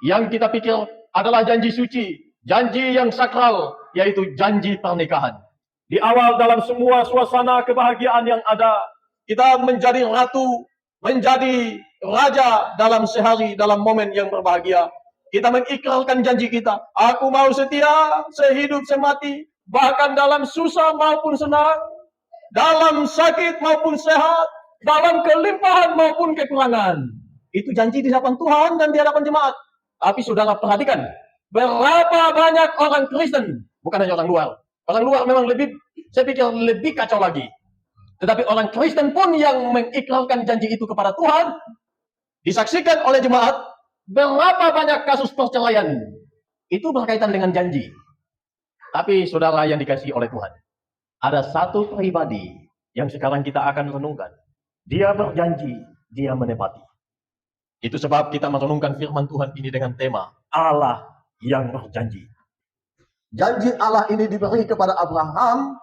yang kita pikir adalah janji suci, janji yang sakral, yaitu janji pernikahan. Di awal dalam semua suasana kebahagiaan yang ada, kita menjadi ratu, menjadi raja dalam sehari, dalam momen yang berbahagia. Kita mengikrarkan janji kita. Aku mau setia, sehidup semati, bahkan dalam susah maupun senang, dalam sakit maupun sehat, dalam kelimpahan maupun kekurangan. Itu janji di hadapan Tuhan dan di hadapan jemaat. Tapi saudara perhatikan, berapa banyak orang Kristen, bukan hanya orang luar. Orang luar memang lebih, saya pikir lebih kacau lagi. Tetapi orang Kristen pun yang mengikrarkan janji itu kepada Tuhan, disaksikan oleh jemaat, berapa banyak kasus perceraian. Itu berkaitan dengan janji. Tapi saudara yang dikasihi oleh Tuhan, ada satu pribadi yang sekarang kita akan renungkan. Dia berjanji, dia menepati. Itu sebab kita merenungkan firman Tuhan ini dengan tema Allah yang berjanji. Janji Allah ini diberi kepada Abraham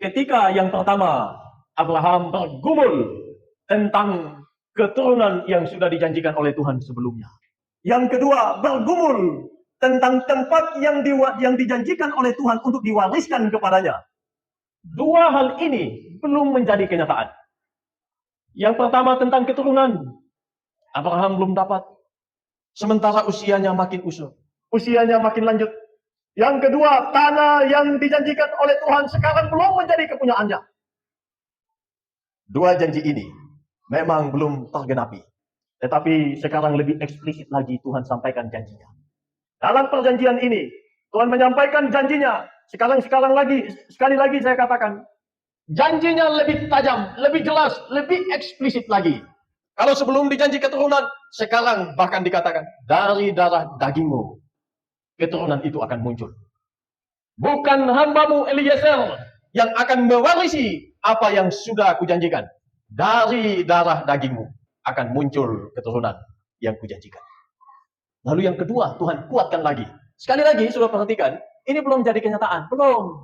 ketika yang pertama Abraham bergumul tentang keturunan yang sudah dijanjikan oleh Tuhan sebelumnya. Yang kedua, bergumul tentang tempat yang dijanjikan oleh Tuhan untuk diwariskan kepadanya. Dua hal ini belum menjadi kenyataan. Yang pertama tentang keturunan. Abraham belum dapat. Sementara usianya makin usur. Usianya makin lanjut. Yang kedua, tanah yang dijanjikan oleh Tuhan sekarang belum menjadi kepunyaannya. Dua janji ini memang belum tergenapi. Tetapi sekarang lebih eksplisit lagi Tuhan sampaikan janjinya. Dalam perjanjian ini, Tuhan menyampaikan janjinya. Sekali lagi saya katakan, janjinya lebih tajam, lebih jelas, lebih eksplisit lagi. Kalau sebelum dijanji keturunan, sekarang bahkan dikatakan, dari darah dagingmu, keturunan itu akan muncul. Bukan hambamu Eliezer yang akan mewarisi apa yang sudah kujanjikan. Dari darah dagingmu akan muncul keturunan yang kujanjikan. Lalu yang kedua, Tuhan kuatkan lagi. Sekali lagi, sudah perhatikan, ini belum jadi kenyataan. Belum.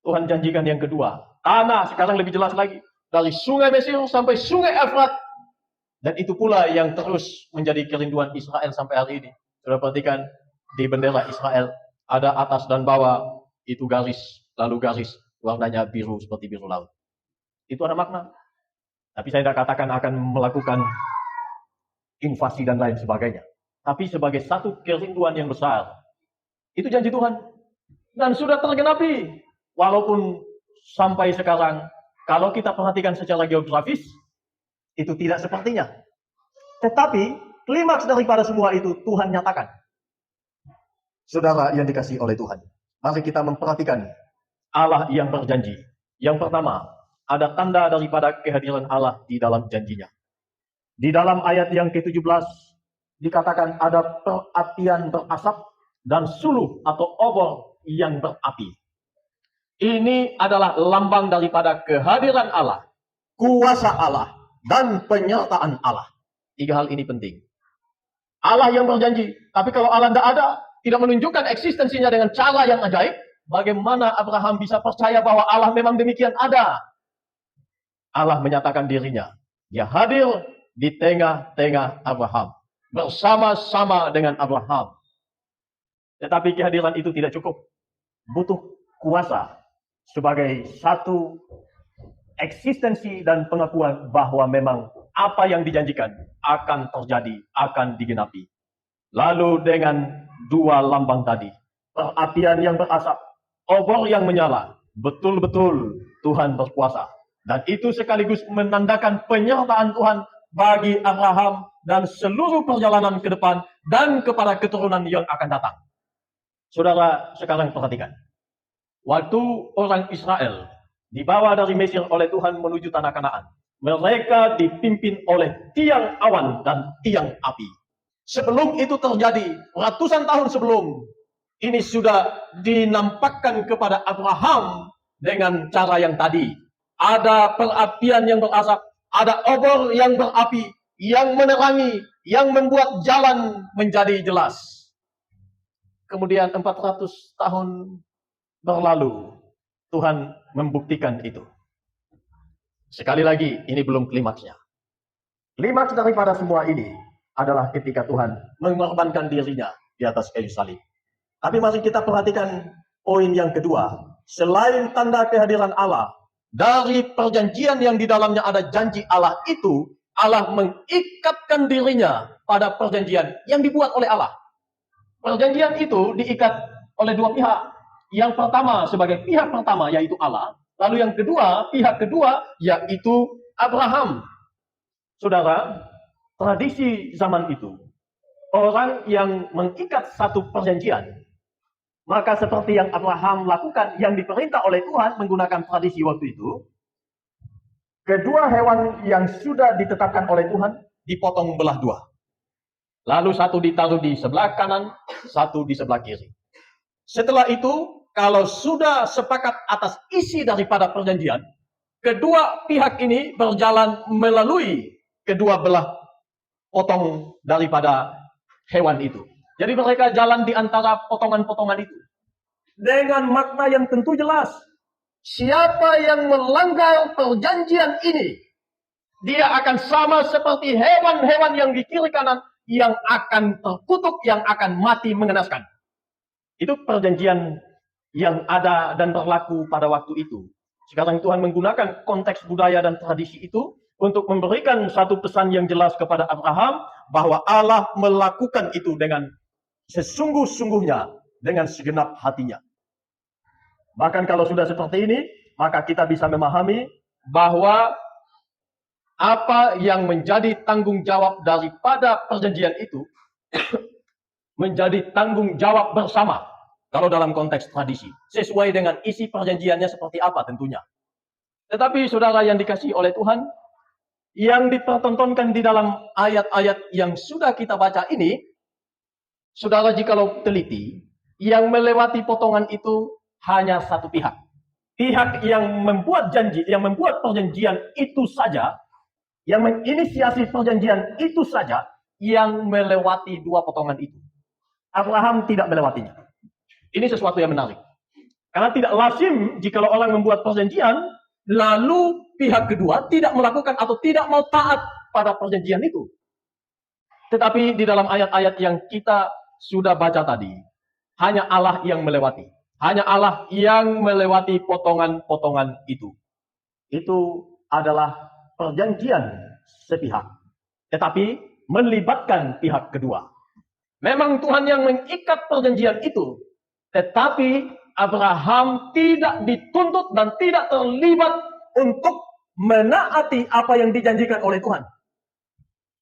Tuhan janjikan yang kedua. Tanah sekarang lebih jelas lagi. Dari sungai Mesir sampai sungai Efrat. Dan itu pula yang terus menjadi kerinduan Israel sampai hari ini. Sudah perhatikan, di bendera Israel ada atas dan bawah, itu garis, lalu garis warnanya biru seperti biru laut. Itu ada makna. Tapi saya tidak katakan akan melakukan invasi dan lain sebagainya. Tapi sebagai satu kerinduan yang besar. Itu janji Tuhan. Dan sudah tergenapi. Walaupun sampai sekarang, kalau kita perhatikan secara geografis, itu tidak sepertinya. Tetapi, klimaks daripada semua itu Tuhan nyatakan. Saudara yang dikasihi oleh Tuhan, mari kita memperhatikan Allah yang berjanji. Yang pertama, ada tanda daripada kehadiran Allah di dalam janjinya. Di dalam ayat yang ke-17, dikatakan ada perapian berasap dan suluh atau obor yang berapi. Ini adalah lambang daripada kehadiran Allah, kuasa Allah, dan penyertaan Allah. Tiga hal ini penting. Allah yang berjanji, tapi kalau Allah tidak ada, tidak menunjukkan eksistensinya dengan cara yang ajaib, bagaimana Abraham bisa percaya bahwa Allah memang demikian ada? Allah menyatakan dirinya. Dia hadir di tengah-tengah Abraham. Bersama-sama dengan Abraham. Tetapi kehadiran itu tidak cukup. Butuh kuasa sebagai satu eksistensi dan pengakuan bahwa memang apa yang dijanjikan akan terjadi, akan digenapi. Lalu dengan dua lambang tadi, perapian yang berasap, obor yang menyala, betul-betul Tuhan berkuasa. Dan itu sekaligus menandakan penyertaan Tuhan bagi Abraham dan seluruh perjalanan ke depan dan kepada keturunan yang akan datang. Saudara, sekarang perhatikan. Waktu orang Israel dibawa dari Mesir oleh Tuhan menuju tanah Kanaan, mereka dipimpin oleh tiang awan dan tiang api. Sebelum itu terjadi, ratusan tahun sebelum, ini sudah dinampakkan kepada Abraham dengan cara yang tadi. Ada perapian yang berasap, ada obor yang berapi, yang menerangi, yang membuat jalan menjadi jelas. Kemudian 400 tahun berlalu, Tuhan membuktikan itu. Sekali lagi, ini belum klimaksnya. Klimaks daripada semua ini adalah ketika Tuhan mengorbankan dirinya di atas kayu salib. Tapi mari kita perhatikan poin yang kedua. Selain tanda kehadiran Allah, dari perjanjian yang di dalamnya ada janji Allah itu, Allah mengikatkan dirinya pada perjanjian yang dibuat oleh Allah. Perjanjian itu diikat oleh dua pihak. Yang pertama sebagai pihak pertama yaitu Allah. Lalu yang kedua, pihak kedua yaitu Abraham. Saudara, tradisi zaman itu, orang yang mengikat satu perjanjian, maka seperti yang Abraham lakukan, yang diperintah oleh Tuhan menggunakan tradisi waktu itu, kedua hewan yang sudah ditetapkan oleh Tuhan dipotong belah dua. Lalu satu ditaruh di sebelah kanan, satu di sebelah kiri. Setelah itu, kalau sudah sepakat atas isi daripada perjanjian, kedua pihak ini berjalan melalui kedua belah potong daripada hewan itu. Jadi mereka jalan di antara potongan-potongan itu. Dengan makna yang tentu jelas. Siapa yang melanggar perjanjian ini, dia akan sama seperti hewan-hewan yang di kiri kanan yang akan terkutuk, yang akan mati mengenaskan. Itu perjanjian yang ada dan berlaku pada waktu itu. Sekarang Tuhan menggunakan konteks budaya dan tradisi itu untuk memberikan satu pesan yang jelas kepada Abraham bahwa Allah melakukan itu dengan sesungguh-sungguhnya, dengan segenap hatinya. Bahkan kalau sudah seperti ini, maka kita bisa memahami bahwa apa yang menjadi tanggung jawab daripada perjanjian itu menjadi tanggung jawab bersama. Kalau dalam konteks tradisi, sesuai dengan isi perjanjiannya seperti apa tentunya. Tetapi saudara yang dikasihi oleh Tuhan, yang dipertontonkan di dalam ayat-ayat yang sudah kita baca ini, saudara jikalau teliti, yang melewati potongan itu hanya satu pihak. Pihak yang membuat janji, yang membuat perjanjian itu saja, yang menginisiasi perjanjian itu saja, yang melewati dua potongan itu. Abraham tidak melewatinya. Ini sesuatu yang menarik. Karena tidak lazim jikalau orang membuat perjanjian, lalu pihak kedua tidak melakukan atau tidak mau taat pada perjanjian itu. Tetapi di dalam ayat-ayat yang kita sudah baca tadi, hanya Allah yang melewati. Hanya Allah yang melewati potongan-potongan itu. Itu adalah perjanjian sepihak. Tetapi melibatkan pihak kedua. Memang Tuhan yang mengikat perjanjian itu. Tetapi Abraham tidak dituntut dan tidak terlibat untuk menaati apa yang dijanjikan oleh Tuhan.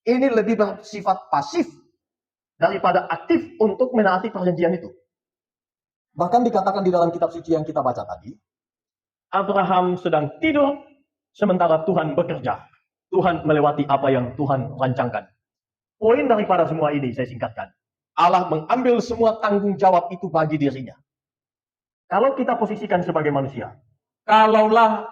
Ini lebih bersifat pasif daripada aktif untuk menaati perjanjian itu. Bahkan dikatakan di dalam kitab suci yang kita baca tadi, Abraham sedang tidur sementara Tuhan bekerja. Tuhan melewati apa yang Tuhan rancangkan. Poin daripada semua ini saya singkatkan. Allah mengambil semua tanggung jawab itu bagi dirinya. Kalau kita posisikan sebagai manusia, kalaulah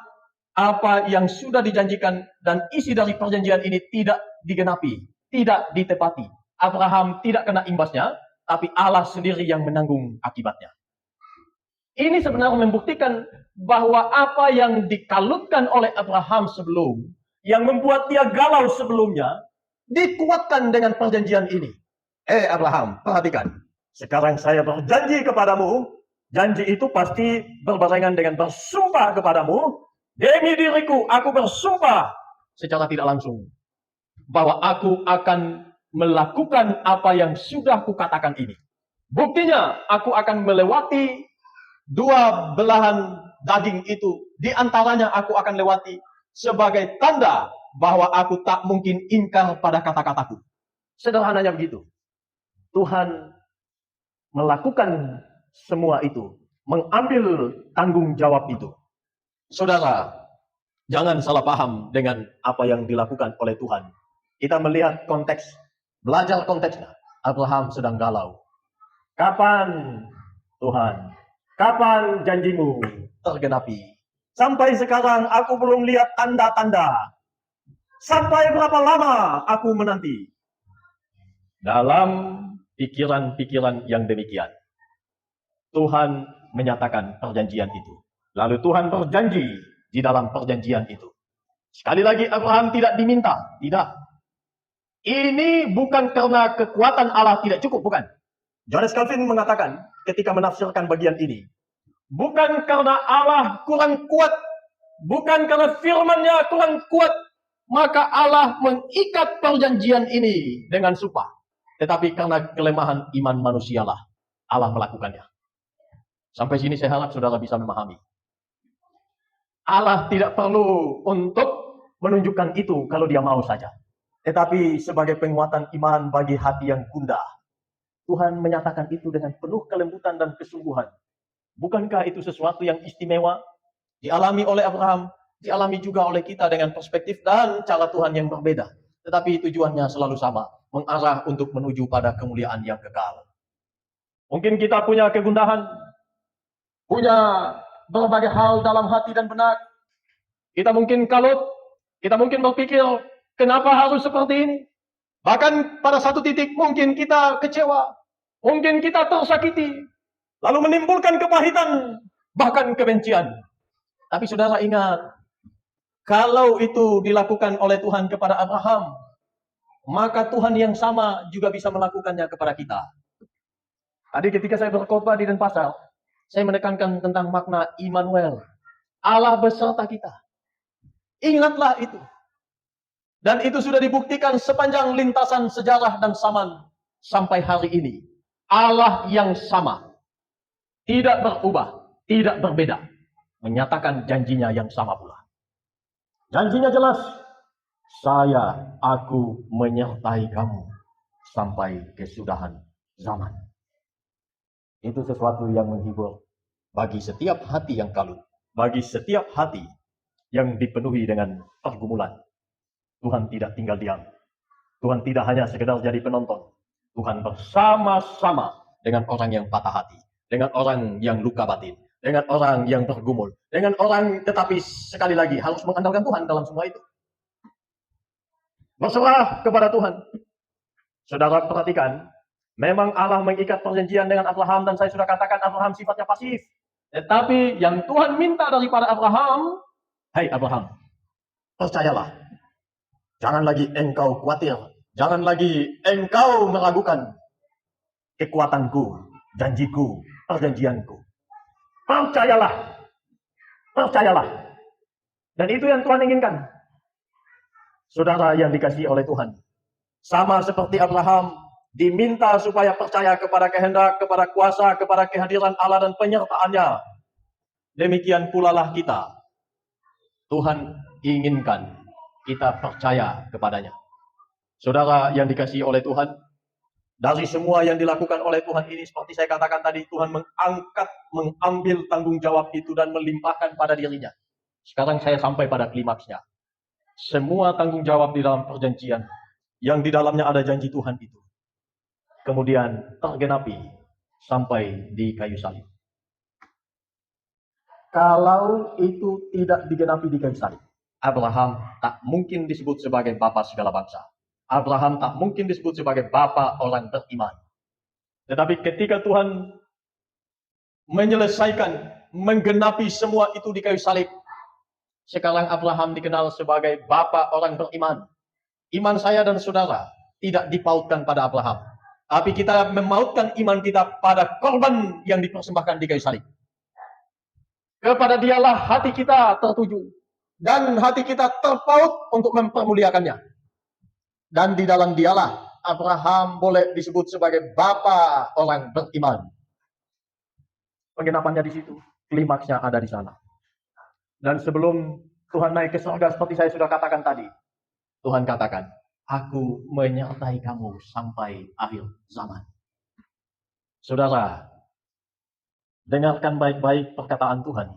apa yang sudah dijanjikan dan isi dari perjanjian ini tidak digenapi, tidak ditepati, Abraham tidak kena imbasnya, tapi Allah sendiri yang menanggung akibatnya. Ini sebenarnya membuktikan bahwa apa yang dikalutkan oleh Abraham sebelum, yang membuat dia galau sebelumnya, dikuatkan dengan perjanjian ini. Abraham, perhatikan. Sekarang saya berjanji kepadamu, janji itu pasti berbarengan dengan bersumpah kepadamu, demi diriku aku bersumpah secara tidak langsung, bahwa aku akan melakukan apa yang sudah kukatakan ini. Buktinya, aku akan melewati dua belahan daging itu. Di antaranya aku akan lewati sebagai tanda bahwa aku tak mungkin ingkar pada kata-kataku. Sederhananya begitu. Tuhan melakukan semua itu, mengambil tanggung jawab itu. Saudara, jangan salah paham dengan apa yang dilakukan oleh Tuhan. Kita melihat konteks, belajar konteksnya. Abraham sedang galau. Kapan Tuhan? Kapan janjimu tergenapi? Sampai sekarang aku belum lihat tanda-tanda. Sampai berapa lama aku menanti? Dalam pikiran-pikiran yang demikian, Tuhan menyatakan perjanjian itu. Lalu Tuhan berjanji di dalam perjanjian itu. Sekali lagi Abraham tidak diminta, tidak. Ini bukan karena kekuatan Allah tidak cukup, bukan. Johannes Calvin mengatakan ketika menafsirkan bagian ini, bukan karena Allah kurang kuat, bukan karena firman-Nya kurang kuat, maka Allah mengikat perjanjian ini dengan sumpah. Tetapi karena kelemahan iman manusialah Allah melakukannya. Sampai sini saya harap saudara bisa memahami. Allah tidak perlu untuk menunjukkan itu kalau dia mau saja. Tetapi sebagai penguatan iman bagi hati yang gundah, Tuhan menyatakan itu dengan penuh kelembutan dan kesungguhan. Bukankah itu sesuatu yang istimewa? Dialami oleh Abraham, dialami juga oleh kita dengan perspektif dan cara Tuhan yang berbeda. Tetapi tujuannya selalu sama, mengarah untuk menuju pada kemuliaan yang kekal. Mungkin kita punya kegundahan, punya berbagai hal dalam hati dan benak. Kita mungkin kalut, kita mungkin berpikir, kenapa harus seperti ini? Bahkan pada satu titik mungkin kita kecewa, mungkin kita tersakiti, lalu menimbulkan kepahitan, bahkan kebencian. Tapi saudara ingat, kalau itu dilakukan oleh Tuhan kepada Abraham, maka Tuhan yang sama juga bisa melakukannya kepada kita. Tadi ketika saya berkhotbah di Denpasar, saya menekankan tentang makna Immanuel, Allah beserta kita. Ingatlah itu. Dan itu sudah dibuktikan sepanjang lintasan sejarah dan zaman sampai hari ini. Allah yang sama, tidak berubah, tidak berbeda, menyatakan janjinya yang sama pula. Janjinya jelas, aku menyertai kamu sampai kesudahan zaman. Itu sesuatu yang menghibur bagi setiap hati yang kalut, bagi setiap hati yang dipenuhi dengan pergumulan. Tuhan tidak tinggal diam. Tuhan tidak hanya sekedar jadi penonton. Tuhan bersama-sama dengan orang yang patah hati, dengan orang yang luka batin, dengan orang yang bergumul, dengan orang tetapi sekali lagi harus mengandalkan Tuhan dalam semua itu. Berserah kepada Tuhan. Saudara perhatikan, memang Allah mengikat perjanjian dengan Abraham dan saya sudah katakan Abraham sifatnya pasif. Tetapi yang Tuhan minta daripada Abraham, hai Abraham, percayalah. Jangan lagi engkau khawatir. Jangan lagi engkau meragukan kekuatanku, janjiku, perjanjianku. Percayalah. Percayalah. Dan itu yang Tuhan inginkan. Saudara yang dikasihi oleh Tuhan. Sama seperti Abraham, diminta supaya percaya kepada kehendak, kepada kuasa, kepada kehadiran Allah dan penyertaannya. Demikian pula lah kita. Tuhan inginkan kita percaya kepadanya. Saudara yang dikasihi oleh Tuhan, dari semua yang dilakukan oleh Tuhan ini, seperti saya katakan tadi, Tuhan mengambil tanggung jawab itu dan melimpahkan pada dirinya. Sekarang saya sampai pada klimaksnya. Semua tanggung jawab di dalam perjanjian, yang di dalamnya ada janji Tuhan itu, kemudian tergenapi sampai di kayu salib. Kalau itu tidak digenapi di kayu salib, Abraham tak mungkin disebut sebagai bapa segala bangsa. Abraham tak mungkin disebut sebagai bapa orang beriman. Tetapi ketika Tuhan menyelesaikan, menggenapi semua itu di kayu salib, sekarang Abraham dikenal sebagai bapa orang beriman. Iman saya dan saudara tidak dipautkan pada Abraham. Tapi kita memautkan iman kita pada korban yang dipersembahkan di kayu salib. Kepada dialah hati kita tertuju. Dan hati kita terpaut untuk mempermuliakannya. Dan di dalam dialah Abraham boleh disebut sebagai bapa orang beriman. Penggenapannya di situ, klimaksnya ada di sana. Dan sebelum Tuhan naik ke surga seperti saya sudah katakan tadi, Tuhan katakan, aku menyertai kamu sampai akhir zaman. Saudara, dengarkan baik-baik perkataan Tuhan.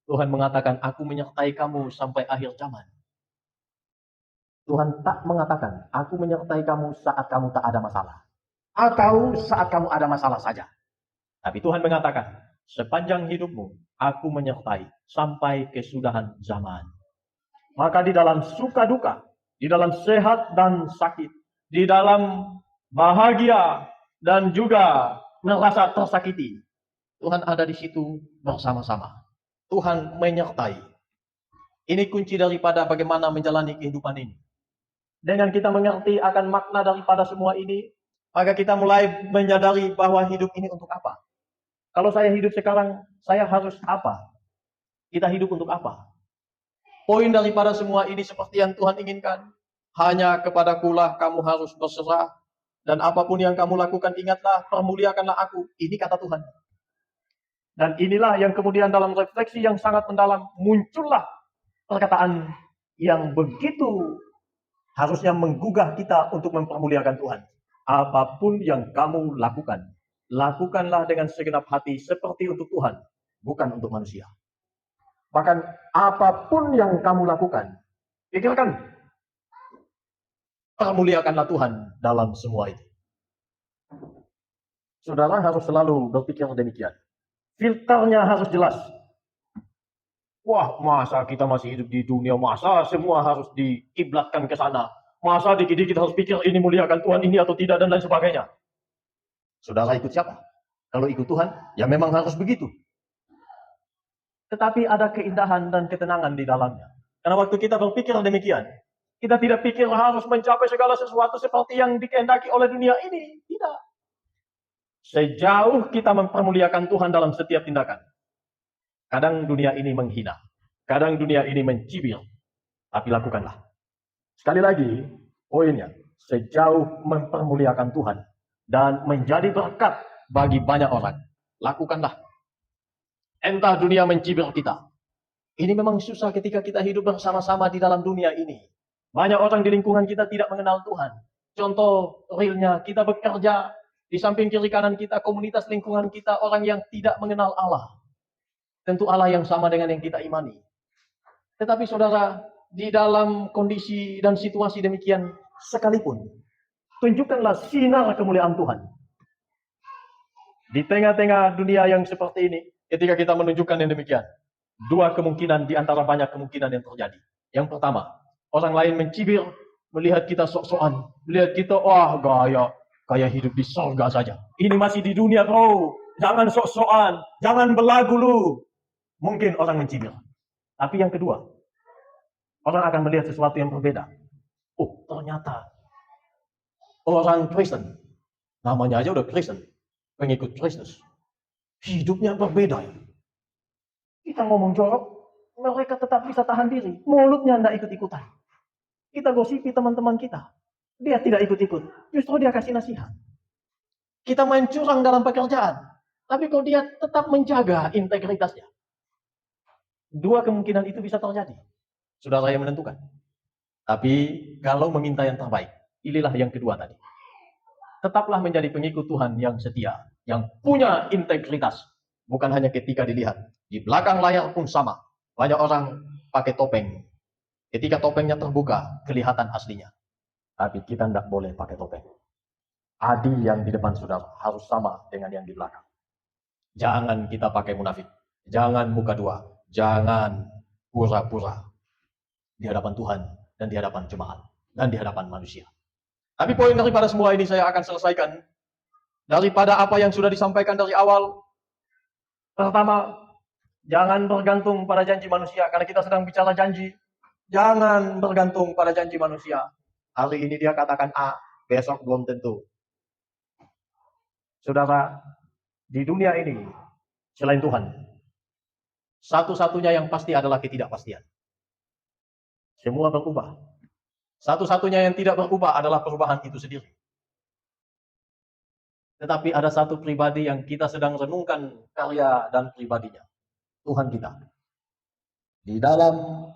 Tuhan mengatakan, aku menyertai kamu sampai akhir zaman. Tuhan tak mengatakan, aku menyertai kamu saat kamu tak ada masalah. Atau saat kamu ada masalah saja. Tapi Tuhan mengatakan, sepanjang hidupmu, aku menyertai sampai kesudahan zaman. Maka di dalam suka duka, di dalam sehat dan sakit, di dalam bahagia dan juga merasa tersakiti, Tuhan ada di situ bersama-sama. Tuhan menyertai. Ini kunci daripada bagaimana menjalani kehidupan ini. Dengan kita mengerti akan makna daripada semua ini, maka kita mulai menyadari bahwa hidup ini untuk apa. Kalau saya hidup sekarang, saya harus apa? Kita hidup untuk apa? Poin daripada semua ini seperti yang Tuhan inginkan. Hanya kepadakulah kamu harus berserah. Dan apapun yang kamu lakukan, ingatlah, permuliakanlah aku. Ini kata Tuhan. Dan inilah yang kemudian dalam refleksi yang sangat mendalam, muncullah perkataan yang begitu harusnya menggugah kita untuk mempermuliakan Tuhan. Apapun yang kamu lakukan, lakukanlah dengan segenap hati seperti untuk Tuhan, bukan untuk manusia. Bahkan apapun yang kamu lakukan, pikirkan, permuliakanlah Tuhan dalam semua itu. Saudara harus selalu berpikir demikian. Filternya harus jelas. Wah, masa kita masih hidup di dunia, masa semua harus dikiblatkan ke sana. Masa dikit-dikit harus pikir ini muliakan Tuhan ini atau tidak dan lain sebagainya. Saudara ikut siapa? Kalau ikut Tuhan, ya memang harus begitu. Tetapi ada keindahan dan ketenangan di dalamnya. Karena waktu kita berpikir demikian, kita tidak pikir harus mencapai segala sesuatu seperti yang dikehendaki oleh dunia ini. Tidak. Sejauh kita mempermuliakan Tuhan dalam setiap tindakan. Kadang dunia ini menghina. Kadang dunia ini mencibir. Tapi lakukanlah. Sekali lagi, poinnya. Sejauh mempermuliakan Tuhan. Dan menjadi berkat bagi banyak orang. Lakukanlah. Entah dunia mencibir kita. Ini memang susah ketika kita hidup bersama-sama di dalam dunia ini. Banyak orang di lingkungan kita tidak mengenal Tuhan. Contoh realnya, kita bekerja di samping kiri kanan kita, komunitas lingkungan kita, orang yang tidak mengenal Allah. Tentu Allah yang sama dengan yang kita imani. Tetapi saudara, di dalam kondisi dan situasi demikian sekalipun, tunjukkanlah sinar kemuliaan Tuhan. Di tengah-tengah dunia yang seperti ini, ketika kita menunjukkan yang demikian, dua kemungkinan di antara banyak kemungkinan yang terjadi. Yang pertama, orang lain mencibir, melihat kita sok-sokan, melihat kita, wah gaya hidup di surga saja. Ini masih di dunia bro, jangan sok-sokan, jangan belagu lu. Mungkin orang mencibir. Tapi yang kedua, orang akan melihat sesuatu yang berbeda. Oh, ternyata orang Kristen, namanya aja udah Kristen, pengikut Kristus. Hidupnya berbeda. Kita ngomong jorok, mereka tetap bisa tahan diri. Mulutnya tidak ikut-ikutan. Kita gosipi teman-teman kita. Dia tidak ikut-ikut. Justru dia kasih nasihat. Kita main curang dalam pekerjaan. Tapi kok dia tetap menjaga integritasnya. Dua kemungkinan itu bisa terjadi. Sudah saya menentukan. Tapi kalau meminta yang terbaik, pilihlah yang kedua tadi. Tetaplah menjadi pengikut Tuhan yang setia, yang punya integritas. Bukan hanya ketika dilihat. Di belakang layar pun sama. Banyak orang pakai topeng. Ketika topengnya terbuka, kelihatan aslinya. Tapi kita tidak boleh pakai topeng. Adi yang di depan saudara harus sama dengan yang di belakang. Jangan kita pakai munafik. Jangan muka dua. Jangan pura-pura di hadapan Tuhan dan di hadapan jemaat dan di hadapan manusia. Tapi poin daripada semua ini saya akan selesaikan daripada apa yang sudah disampaikan dari awal. Pertama, jangan bergantung pada janji manusia karena kita sedang bicara janji. Jangan bergantung pada janji manusia. Hari ini dia katakan A, besok belum tentu. Saudara, di dunia ini selain Tuhan, satu-satunya yang pasti adalah ketidakpastian. Semua berubah. Satu-satunya yang tidak berubah adalah perubahan itu sendiri. Tetapi ada satu pribadi yang kita sedang renungkan karya dan pribadinya. Tuhan kita. Di dalam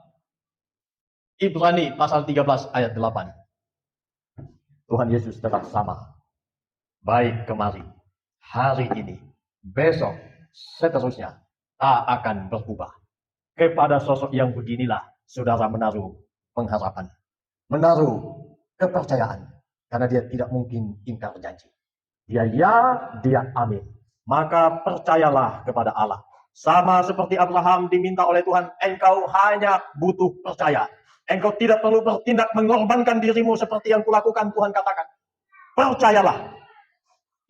Ibrani pasal 13 ayat 8. Tuhan Yesus tetap sama. Baik kemarin, hari ini, besok, seterusnya. Tak akan berubah. Kepada sosok yang beginilah, saudara menaruh pengharapan. Menaruh kepercayaan. Karena dia tidak mungkin ingkar janji. Dia ya, dia amin. Maka percayalah kepada Allah. Sama seperti Abraham diminta oleh Tuhan, engkau hanya butuh percaya. Engkau tidak perlu bertindak mengorbankan dirimu seperti yang kulakukan, Tuhan katakan. Percayalah.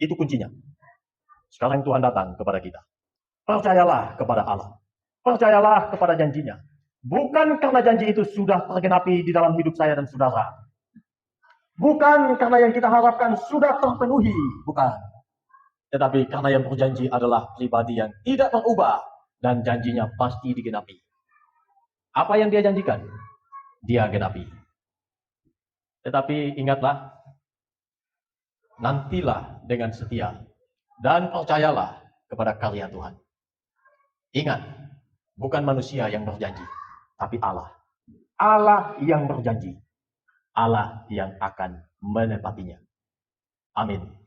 Itu kuncinya. Sekarang Tuhan datang kepada kita. Percayalah kepada Allah. Percayalah kepada janjinya. Bukan karena janji itu sudah tergenapi di dalam hidup saya dan saudara. Bukan karena yang kita harapkan sudah terpenuhi, bukan. Tetapi karena yang berjanji adalah pribadi yang tidak berubah dan janjinya pasti digenapi. Apa yang dia janjikan, dia genapi. Tetapi ingatlah, nantilah dengan setia dan percayalah kepada karya Tuhan. Ingat, bukan manusia yang berjanji, tapi Allah. Allah yang berjanji. Allah yang akan menepatinya. Amin.